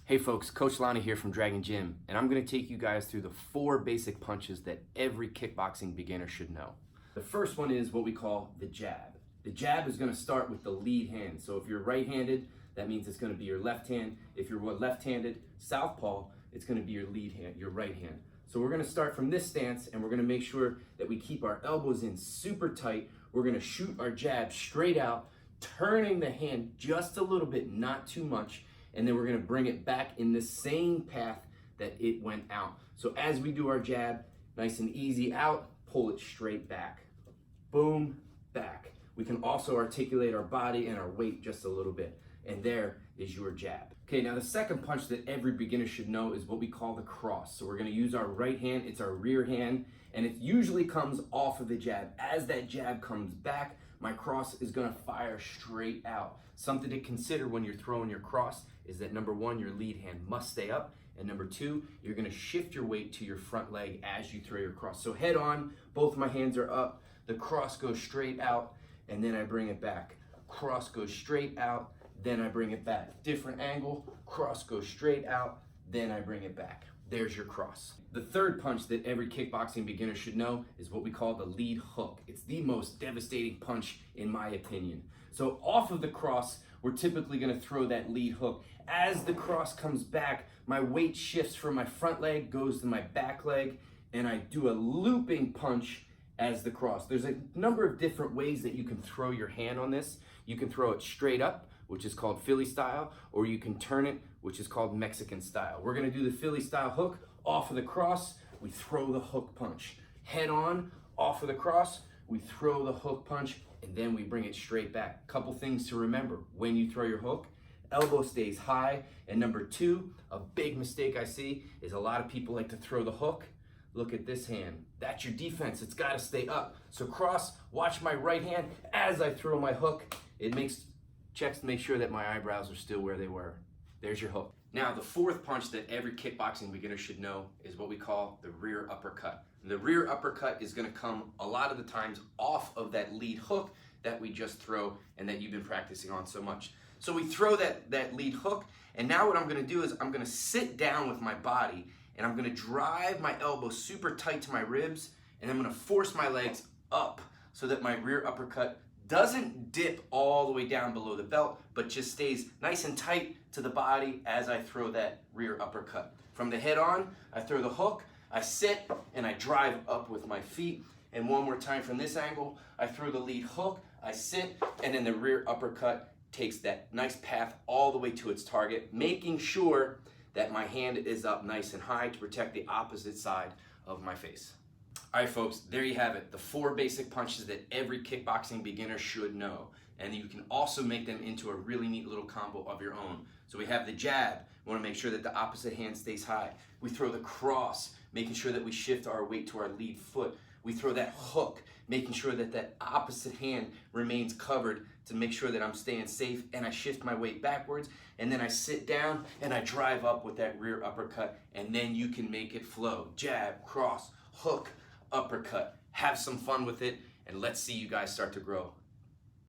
Hey folks, Coach Lonnie here from Dragon Gym, and I'm going to take you guys through the 4 basic punches that every kickboxing beginner should know. The first one is what we call the jab. The jab is going to start with the lead hand. So if you're right-handed, that means it's going to be your left hand. If you're left-handed, southpaw, it's going to be your lead hand, your right hand. So we're going to start from this stance, and we're going to make sure that we keep our elbows in super tight. We're going to shoot our jab straight out, turning the hand just a little bit, not too much, and then we're gonna bring it back in the same path that it went out. So as we do our jab, nice and easy out, pull it straight back. Boom, back. We can also articulate our body and our weight just a little bit. And there is your jab. Okay, now the second punch that every beginner should know is what we call the cross. So we're gonna use our right hand, it's our rear hand, and it usually comes off of the jab. As that jab comes back, my cross is gonna fire straight out. Something to consider when you're throwing your cross is that number 1, your lead hand must stay up, and number 2, you're gonna shift your weight to your front leg as you throw your cross. So head on, both my hands are up, the cross goes straight out, and then I bring it back. Cross goes straight out, then I bring it back. Different angle, cross goes straight out, then I bring it back. There's your cross. The third punch that every kickboxing beginner should know is what we call the lead hook. It's the most devastating punch in my opinion. So off of the cross, we're typically gonna throw that lead hook. As the cross comes back, my weight shifts from my front leg, goes to my back leg, and I do a looping punch as the cross. There's a number of different ways that you can throw your hand on this. You can throw it straight up, which is called Philly style, or you can turn it, which is called Mexican style. We're gonna do the Philly style hook. Off of the cross, we throw the hook punch. Head on, off of the cross, we throw the hook punch, and then we bring it straight back. Couple things to remember when you throw your hook. Elbow stays high, and number 2, a big mistake I see is a lot of people like to throw the hook. Look at this hand. That's your defense. It's got to stay up. So cross, watch my right hand as I throw my hook. It checks to make sure that my eyebrows are still where they were. There's your hook. Now, the 4th punch that every kickboxing beginner should know is what we call the rear uppercut. The rear uppercut is going to come a lot of the times off of that lead hook that we just throw and that you've been practicing on so much. So we throw that lead hook, and now what I'm going to do is I'm going to sit down with my body, and I'm going to drive my elbow super tight to my ribs, and I'm going to force my legs up so that my rear uppercut doesn't dip all the way down below the belt, but just stays nice and tight to the body as I throw that rear uppercut. From the head on, I throw the hook, I sit, and I drive up with my feet. And one more time from this angle, I throw the lead hook, I sit, and then the rear uppercut takes that nice path all the way to its target, making sure that my hand is up nice and high to protect the opposite side of my face. All right, folks, there you have it. The 4 basic punches that every kickboxing beginner should know. And you can also make them into a really neat little combo of your own. So we have the jab. We want to make sure that the opposite hand stays high. We throw the cross, making sure that we shift our weight to our lead foot. We throw that hook, making sure that that opposite hand remains covered to make sure that I'm staying safe, and I shift my weight backwards, and then I sit down and I drive up with that rear uppercut, and then you can make it flow. Jab, cross, hook, uppercut. Have some fun with it, and let's see you guys start to grow.